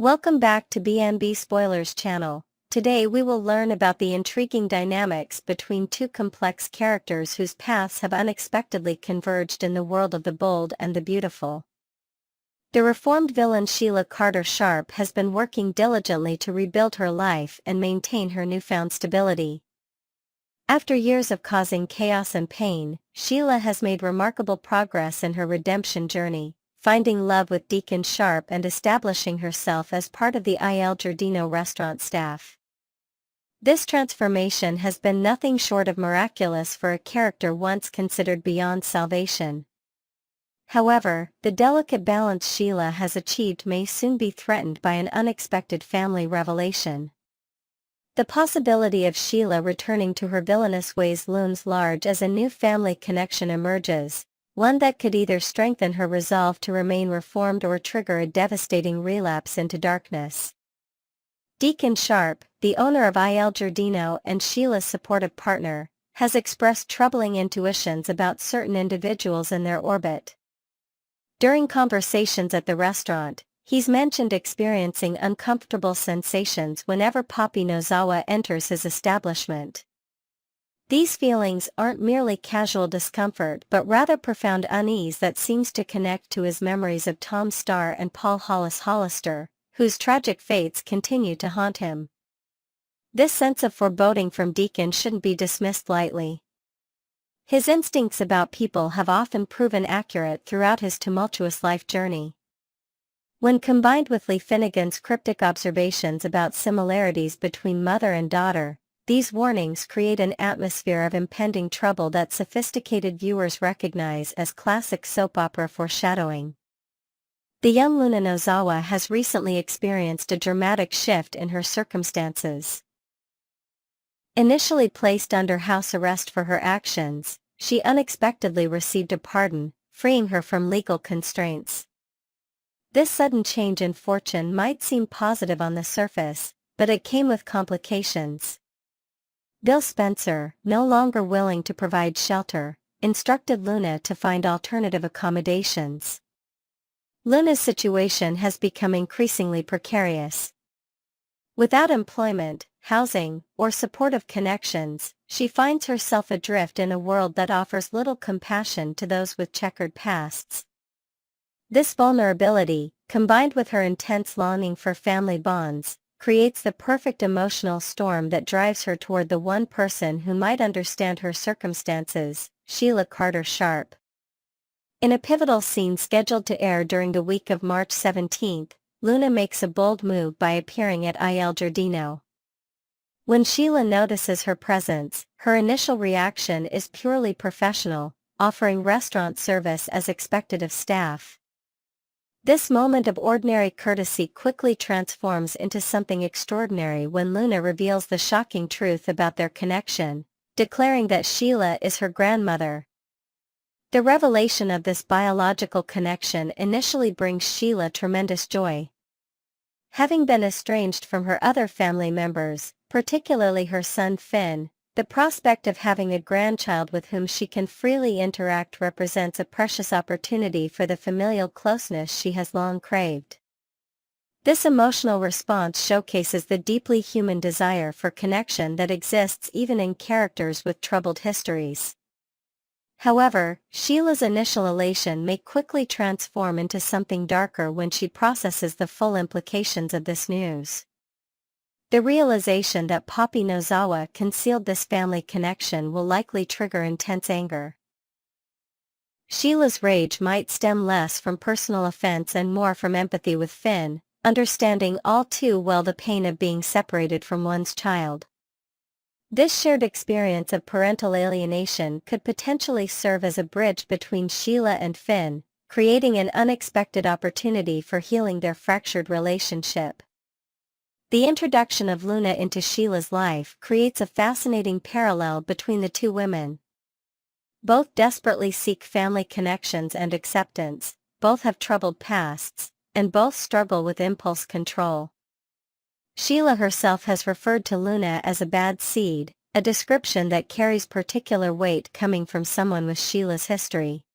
Welcome back to BNB Spoilers channel. Today we will learn about the intriguing dynamics between two complex characters whose paths have unexpectedly converged in the world of the bold and the beautiful. The reformed villain Sheila Carter Sharp has been working diligently to rebuild her life and maintain her newfound stability. After years of causing chaos and pain, Sheila has made remarkable progress in her redemption journey, finding love with Deacon Sharp and establishing herself as part of the Il Giardino restaurant staff. This transformation has been nothing short of miraculous for a character once considered beyond salvation. However, the delicate balance Sheila has achieved may soon be threatened by an unexpected family revelation. The possibility of Sheila returning to her villainous ways looms large as a new family connection emerges, one that could either strengthen her resolve to remain reformed or trigger a devastating relapse into darkness. Deacon Sharp, the owner of Il Giardino and Sheila's supportive partner, has expressed troubling intuitions about certain individuals in their orbit. During conversations at the restaurant, he's mentioned experiencing uncomfortable sensations whenever Papi Nozawa enters his establishment. These feelings aren't merely casual discomfort but rather profound unease that seems to connect to his memories of Tom Starr and Paul Hollis Hollister, whose tragic fates continue to haunt him. This sense of foreboding from Deacon shouldn't be dismissed lightly. His instincts about people have often proven accurate throughout his tumultuous life journey. When combined with Lee Finnegan's cryptic observations about similarities between mother and daughter, these warnings create an atmosphere of impending trouble that sophisticated viewers recognize as classic soap opera foreshadowing. The young Luna Nozawa has recently experienced a dramatic shift in her circumstances. Initially placed under house arrest for her actions, she unexpectedly received a pardon, freeing her from legal constraints. This sudden change in fortune might seem positive on the surface, but it came with complications. Bill Spencer, no longer willing to provide shelter, instructed Luna to find alternative accommodations. Luna's situation has become increasingly precarious. Without employment, housing, or supportive connections, she finds herself adrift in a world that offers little compassion to those with checkered pasts. This vulnerability, combined with her intense longing for family bonds, creates the perfect emotional storm that drives her toward the one person who might understand her circumstances, Sheila Carter Sharp. In a pivotal scene scheduled to air during the week of March 17, Luna makes a bold move by appearing at Il Giardino. When Sheila notices her presence, her initial reaction is purely professional, offering restaurant service as expected of staff. This moment of ordinary courtesy quickly transforms into something extraordinary when Luna reveals the shocking truth about their connection, declaring that Sheila is her grandmother. The revelation of this biological connection initially brings Sheila tremendous joy. Having been estranged from her other family members, particularly her son Finn, the prospect of having a grandchild with whom she can freely interact represents a precious opportunity for the familial closeness she has long craved. This emotional response showcases the deeply human desire for connection that exists even in characters with troubled histories. However, Sheila's initial elation may quickly transform into something darker when she processes the full implications of this news. The realization that Papi Nozawa concealed this family connection will likely trigger intense anger. Sheila's rage might stem less from personal offense and more from empathy with Finn, understanding all too well the pain of being separated from one's child. This shared experience of parental alienation could potentially serve as a bridge between Sheila and Finn, creating an unexpected opportunity for healing their fractured relationship. The introduction of Luna into Sheila's life creates a fascinating parallel between the two women. Both desperately seek family connections and acceptance, both have troubled pasts, and both struggle with impulse control. Sheila herself has referred to Luna as a bad seed, a description that carries particular weight coming from someone with Sheila's history.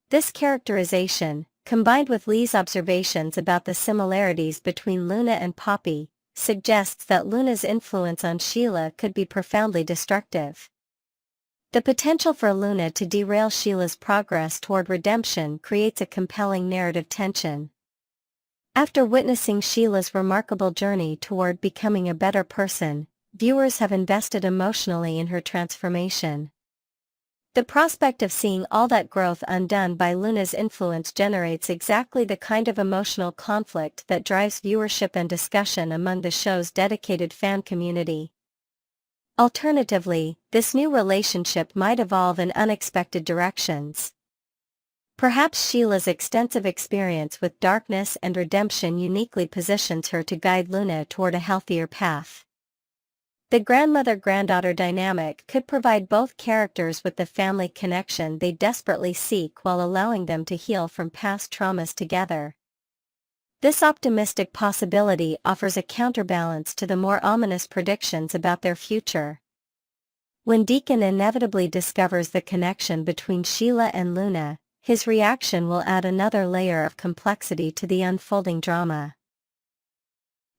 This characterization, combined with Lee's observations about the similarities between Luna and Poppy, suggests that Luna's influence on Sheila could be profoundly destructive. The potential for Luna to derail Sheila's progress toward redemption creates a compelling narrative tension. After witnessing Sheila's remarkable journey toward becoming a better person, viewers have invested emotionally in her transformation. The prospect of seeing all that growth undone by Luna's influence generates exactly the kind of emotional conflict that drives viewership and discussion among the show's dedicated fan community. Alternatively, this new relationship might evolve in unexpected directions. Perhaps Sheila's extensive experience with darkness and redemption uniquely positions her to guide Luna toward a healthier path. The grandmother-granddaughter dynamic could provide both characters with the family connection they desperately seek while allowing them to heal from past traumas together. This optimistic possibility offers a counterbalance to the more ominous predictions about their future. When Deacon inevitably discovers the connection between Sheila and Luna, his reaction will add another layer of complexity to the unfolding drama.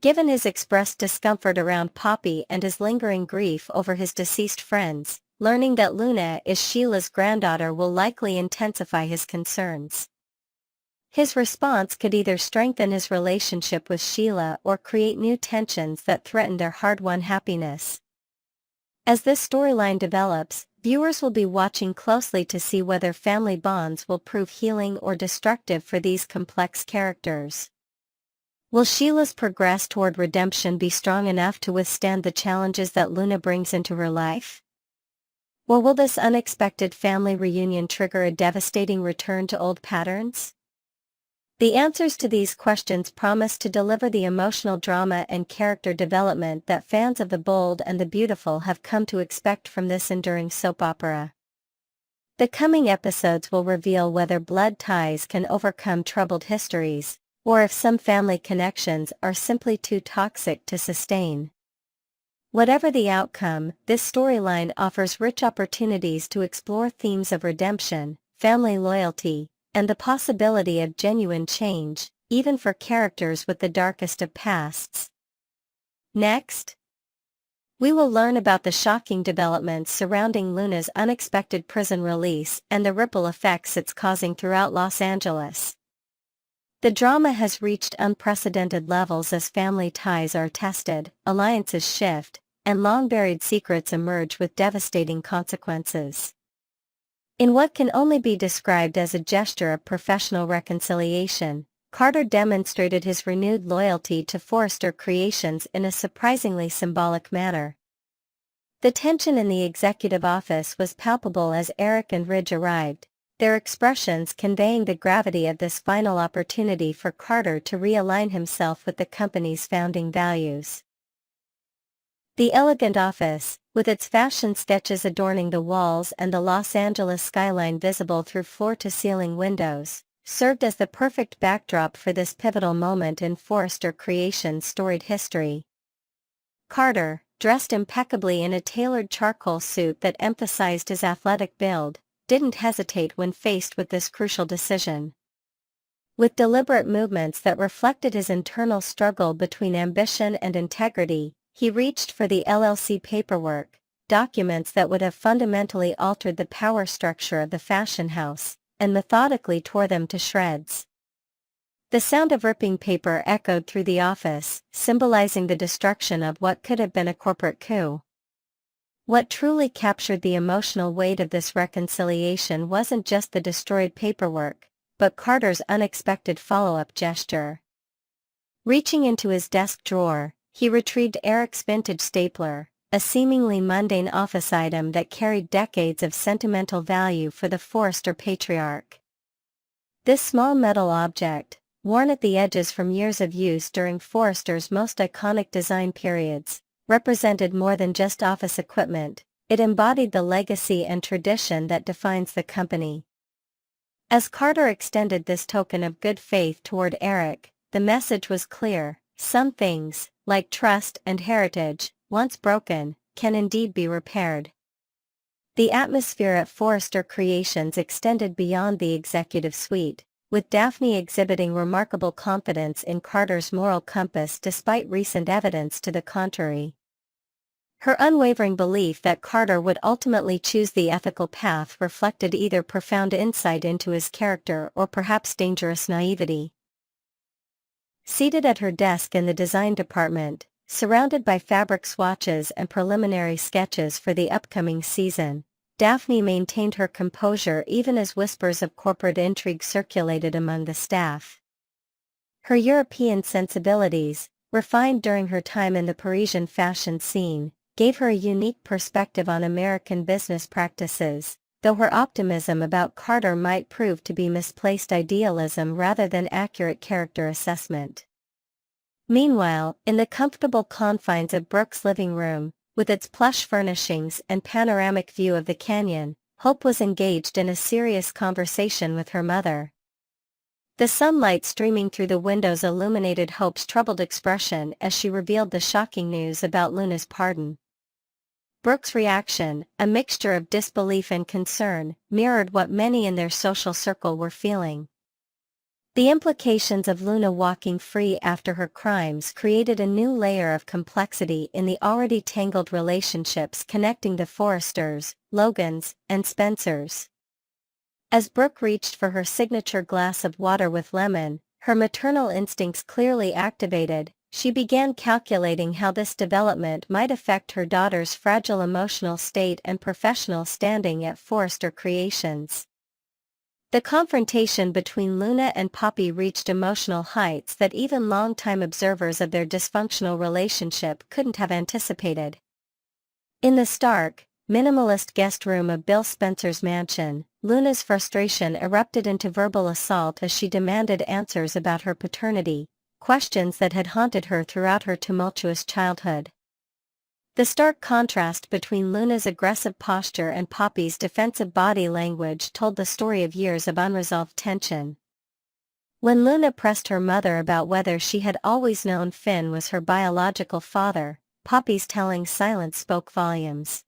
Given his expressed discomfort around Poppy and his lingering grief over his deceased friends, learning that Luna is Sheila's granddaughter will likely intensify his concerns. His response could either strengthen his relationship with Sheila or create new tensions that threaten their hard-won happiness. As this storyline develops, viewers will be watching closely to see whether family bonds will prove healing or destructive for these complex characters. Will Sheila's progress toward redemption be strong enough to withstand the challenges that Luna brings into her life? Or will this unexpected family reunion trigger a devastating return to old patterns? The answers to these questions promise to deliver the emotional drama and character development that fans of The Bold and the Beautiful have come to expect from this enduring soap opera. The coming episodes will reveal whether blood ties can overcome troubled histories, or if some family connections are simply too toxic to sustain. Whatever the outcome, this storyline offers rich opportunities to explore themes of redemption, family loyalty, and the possibility of genuine change, even for characters with the darkest of pasts. Next, we will learn about the shocking developments surrounding Luna's unexpected prison release and the ripple effects it's causing throughout Los Angeles. The drama has reached unprecedented levels as family ties are tested, alliances shift, and long-buried secrets emerge with devastating consequences. In what can only be described as a gesture of professional reconciliation, Carter demonstrated his renewed loyalty to Forrester Creations in a surprisingly symbolic manner. The tension in the executive office was palpable as Eric and Ridge arrived, their expressions conveying the gravity of this final opportunity for Carter to realign himself with the company's founding values. The elegant office, with its fashion sketches adorning the walls and the Los Angeles skyline visible through floor-to-ceiling windows, served as the perfect backdrop for this pivotal moment in Forrester Creations' storied history. Carter, dressed impeccably in a tailored charcoal suit that emphasized his athletic build, didn't hesitate when faced with this crucial decision. With deliberate movements that reflected his internal struggle between ambition and integrity, he reached for the LLC paperwork, documents that would have fundamentally altered the power structure of the fashion house, and methodically tore them to shreds. The sound of ripping paper echoed through the office, symbolizing the destruction of what could have been a corporate coup. What truly captured the emotional weight of this reconciliation wasn't just the destroyed paperwork, but Carter's unexpected follow-up gesture. Reaching into his desk drawer, he retrieved Eric's vintage stapler, a seemingly mundane office item that carried decades of sentimental value for the Forrester patriarch. This small metal object, worn at the edges from years of use during Forrester's most iconic design periods, represented more than just office equipment. It embodied the legacy and tradition that defines the company. As Carter extended this token of good faith toward Eric, the message was clear: some things, like trust and heritage, once broken, can indeed be repaired. The atmosphere at Forrester Creations extended beyond the executive suite, with Daphne exhibiting remarkable confidence in Carter's moral compass despite recent evidence to the contrary. Her unwavering belief that Carter would ultimately choose the ethical path reflected either profound insight into his character or perhaps dangerous naivety. Seated at her desk in the design department, surrounded by fabric swatches and preliminary sketches for the upcoming season, Daphne maintained her composure even as whispers of corporate intrigue circulated among the staff. Her European sensibilities, refined during her time in the Parisian fashion scene, gave her a unique perspective on American business practices, though her optimism about Carter might prove to be misplaced idealism rather than accurate character assessment. Meanwhile, in the comfortable confines of Brooke's living room, with its plush furnishings and panoramic view of the canyon, Hope was engaged in a serious conversation with her mother. The sunlight streaming through the windows illuminated Hope's troubled expression as she revealed the shocking news about Luna's pardon. Brooke's reaction, a mixture of disbelief and concern, mirrored what many in their social circle were feeling. The implications of Luna walking free after her crimes created a new layer of complexity in the already tangled relationships connecting the Forresters, Logans, and Spencers. As Brooke reached for her signature glass of water with lemon, her maternal instincts clearly activated. She began calculating how this development might affect her daughter's fragile emotional state and professional standing at Forrester Creations. The confrontation between Luna and Poppy reached emotional heights that even longtime observers of their dysfunctional relationship couldn't have anticipated. In the stark, minimalist guest room of Bill Spencer's mansion, Luna's frustration erupted into verbal assault as she demanded answers about her paternity, questions that had haunted her throughout her tumultuous childhood. The stark contrast between Luna's aggressive posture and Poppy's defensive body language told the story of years of unresolved tension. When Luna pressed her mother about whether she had always known Finn was her biological father, Poppy's telling silence spoke volumes.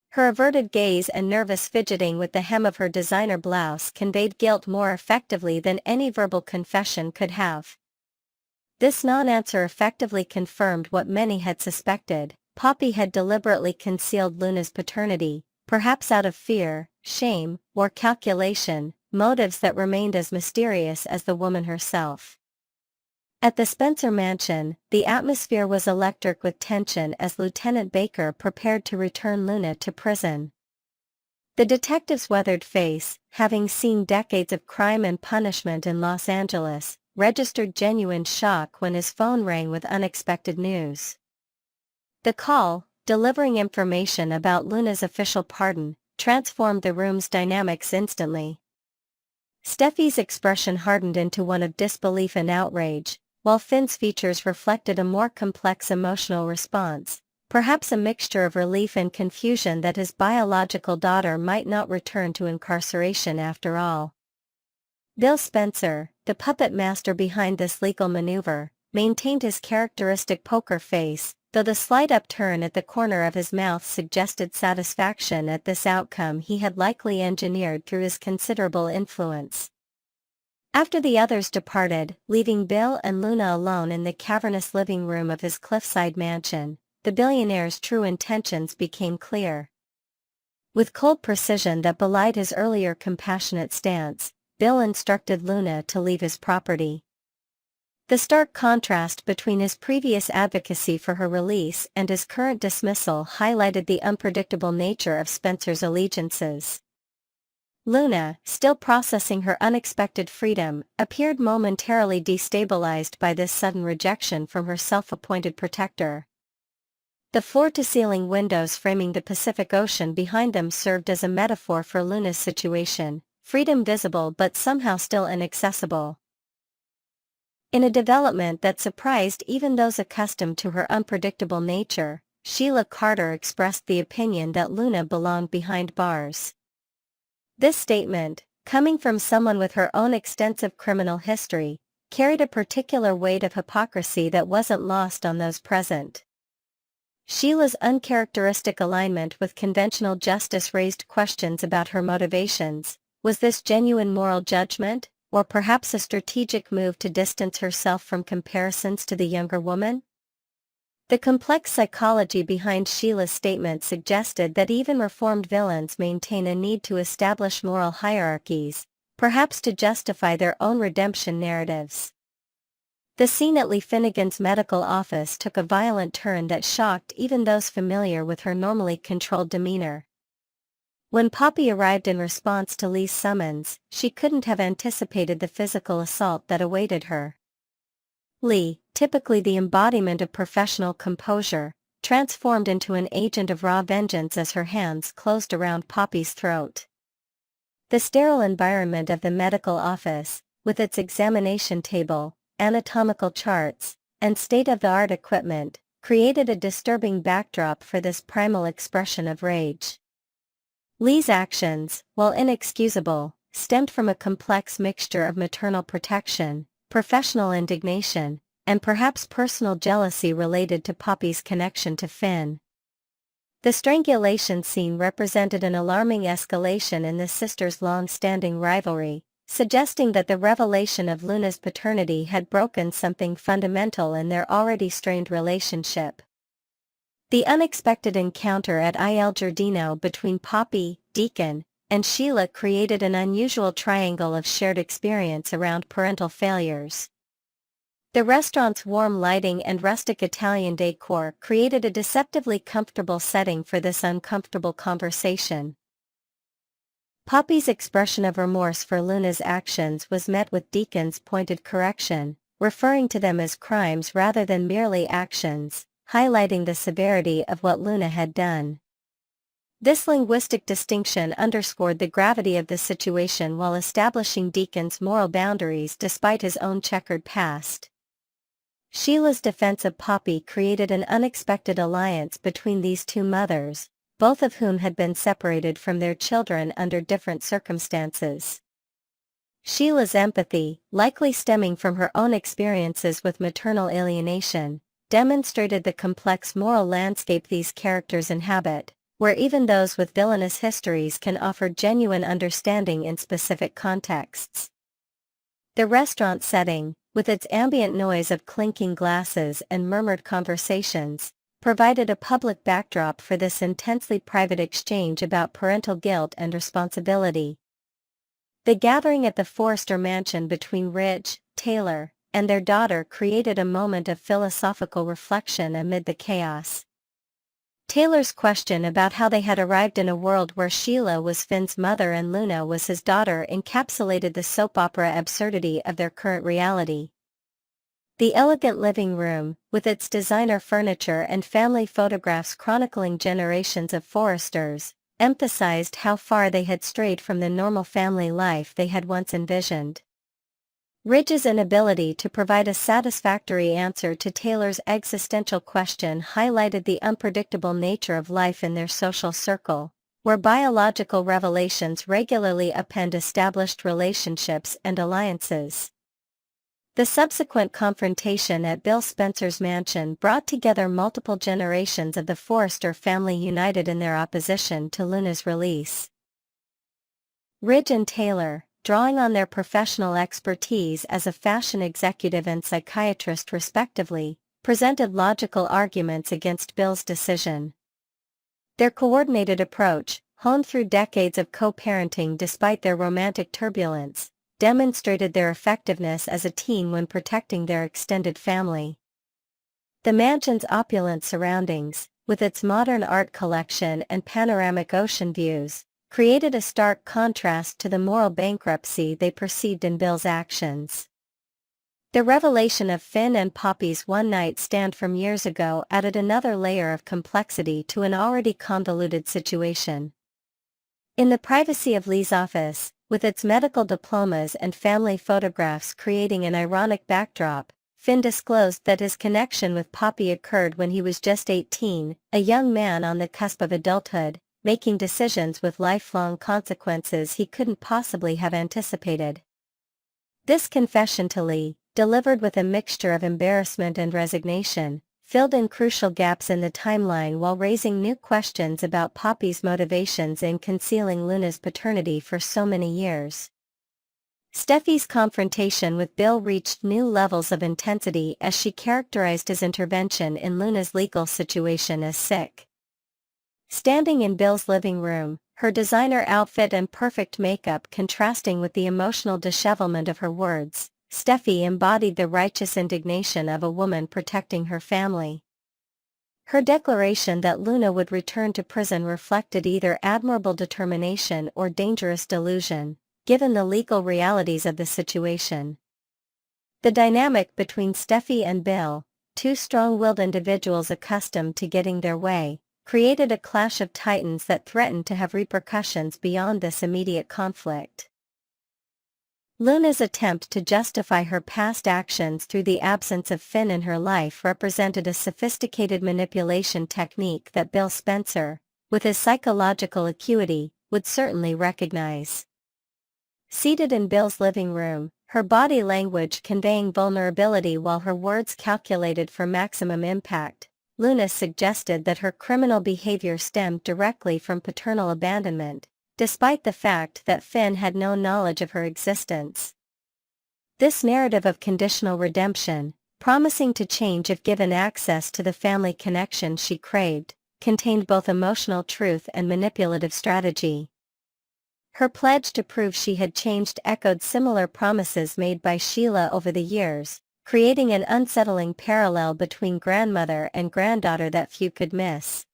Her averted gaze and nervous fidgeting with the hem of her designer blouse conveyed guilt more effectively than any verbal confession could have. This non-answer effectively confirmed what many had suspected. Poppy had deliberately concealed Luna's paternity, perhaps out of fear, shame, or calculation, motives that remained as mysterious as the woman herself. At the Spencer mansion, the atmosphere was electric with tension as Lieutenant Baker prepared to return Luna to prison. The detective's weathered face, having seen decades of crime and punishment in Los Angeles, registered genuine shock when his phone rang with unexpected news. The call, delivering information about Luna's official pardon, transformed the room's dynamics instantly. Steffi's expression hardened into one of disbelief and outrage, while Finn's features reflected a more complex emotional response, perhaps a mixture of relief and confusion that his biological daughter might not return to incarceration after all. Bill Spencer, the puppet master behind this legal maneuver, maintained his characteristic poker face, though the slight upturn at the corner of his mouth suggested satisfaction at this outcome he had likely engineered through his considerable influence. After the others departed, leaving Bill and Luna alone in the cavernous living room of his cliffside mansion, the billionaire's true intentions became clear. With cold precision that belied his earlier compassionate stance, Bill instructed Luna to leave his property. The stark contrast between his previous advocacy for her release and his current dismissal highlighted the unpredictable nature of Spencer's allegiances. Luna, still processing her unexpected freedom, appeared momentarily destabilized by this sudden rejection from her self-appointed protector. The floor-to-ceiling windows framing the Pacific Ocean behind them served as a metaphor for Luna's situation, freedom visible but somehow still inaccessible. In a development that surprised even those accustomed to her unpredictable nature, Sheila Carter expressed the opinion that Luna belonged behind bars. This statement, coming from someone with her own extensive criminal history, carried a particular weight of hypocrisy that wasn't lost on those present. Sheila's uncharacteristic alignment with conventional justice raised questions about her motivations, Was this genuine moral judgment, or perhaps a strategic move to distance herself from comparisons to the younger woman? The complex psychology behind Sheila's statement suggested that even reformed villains maintain a need to establish moral hierarchies, perhaps to justify their own redemption narratives. The scene at Lee Finnegan's medical office took a violent turn that shocked even those familiar with her normally controlled demeanor. When Poppy arrived in response to Lee's summons, she couldn't have anticipated the physical assault that awaited her. Lee, typically the embodiment of professional composure, transformed into an agent of raw vengeance as her hands closed around Poppy's throat. The sterile environment of the medical office, with its examination table, anatomical charts, and state-of-the-art equipment, created a disturbing backdrop for this primal expression of rage. Lee's actions, while inexcusable, stemmed from a complex mixture of maternal protection, professional indignation, and perhaps personal jealousy related to Poppy's connection to Finn. The strangulation scene represented an alarming escalation in the sisters' long-standing rivalry, suggesting that the revelation of Luna's paternity had broken something fundamental in their already strained relationship. The unexpected encounter at Il Giardino between Poppy, Deacon, and Sheila created an unusual triangle of shared experience around parental failures. The restaurant's warm lighting and rustic Italian decor created a deceptively comfortable setting for this uncomfortable conversation. Poppy's expression of remorse for Luna's actions was met with Deacon's pointed correction, referring to them as crimes rather than merely actions, highlighting the severity of what Luna had done. This linguistic distinction underscored the gravity of the situation while establishing Deacon's moral boundaries despite his own checkered past. Sheila's defense of Poppy created an unexpected alliance between these two mothers, both of whom had been separated from their children under different circumstances. Sheila's empathy, likely stemming from her own experiences with maternal alienation, demonstrated the complex moral landscape these characters inhabit, where even those with villainous histories can offer genuine understanding in specific contexts. The restaurant setting, with its ambient noise of clinking glasses and murmured conversations, provided a public backdrop for this intensely private exchange about parental guilt and responsibility. The gathering at the Forrester mansion between Ridge, Taylor, and their daughter created a moment of philosophical reflection amid the chaos. Taylor's question about how they had arrived in a world where Sheila was Finn's mother and Luna was his daughter encapsulated the soap opera absurdity of their current reality. The elegant living room, with its designer furniture and family photographs chronicling generations of Forresters, emphasized how far they had strayed from the normal family life they had once envisioned. Ridge's inability to provide a satisfactory answer to Taylor's existential question highlighted the unpredictable nature of life in their social circle, where biological revelations regularly upend established relationships and alliances. The subsequent confrontation at Bill Spencer's mansion brought together multiple generations of the Forrester family united in their opposition to Luna's release. Ridge and Taylor, drawing on their professional expertise as a fashion executive and psychiatrist respectively, presented logical arguments against Bill's decision. Their coordinated approach, honed through decades of co-parenting despite their romantic turbulence, demonstrated their effectiveness as a team when protecting their extended family. The mansion's opulent surroundings, with its modern art collection and panoramic ocean views, created a stark contrast to the moral bankruptcy they perceived in Bill's actions. The revelation of Finn and Poppy's one-night stand from years ago added another layer of complexity to an already convoluted situation. In the privacy of Lee's office, with its medical diplomas and family photographs creating an ironic backdrop, Finn disclosed that his connection with Poppy occurred when he was just 18, a young man on the cusp of adulthood, making decisions with lifelong consequences he couldn't possibly have anticipated. This confession to Lee, delivered with a mixture of embarrassment and resignation, filled in crucial gaps in the timeline while raising new questions about Poppy's motivations in concealing Luna's paternity for so many years. Steffi's confrontation with Bill reached new levels of intensity as she characterized his intervention in Luna's legal situation as sick. Standing in Bill's living room, her designer outfit and perfect makeup contrasting with the emotional dishevelment of her words, Steffi embodied the righteous indignation of a woman protecting her family. Her declaration that Luna would return to prison reflected either admirable determination or dangerous delusion, given the legal realities of the situation. The dynamic between Steffi and Bill, two strong-willed individuals accustomed to getting their way, created a clash of titans that threatened to have repercussions beyond this immediate conflict. Luna's attempt to justify her past actions through the absence of Finn in her life represented a sophisticated manipulation technique that Bill Spencer, with his psychological acuity, would certainly recognize. Seated in Bill's living room, her body language conveying vulnerability while her words calculated for maximum impact, Luna suggested that her criminal behavior stemmed directly from paternal abandonment, despite the fact that Finn had no knowledge of her existence. This narrative of conditional redemption, promising to change if given access to the family connection she craved, contained both emotional truth and manipulative strategy. Her pledge to prove she had changed echoed similar promises made by Sheila over the years, creating an unsettling parallel between grandmother and granddaughter that few could miss.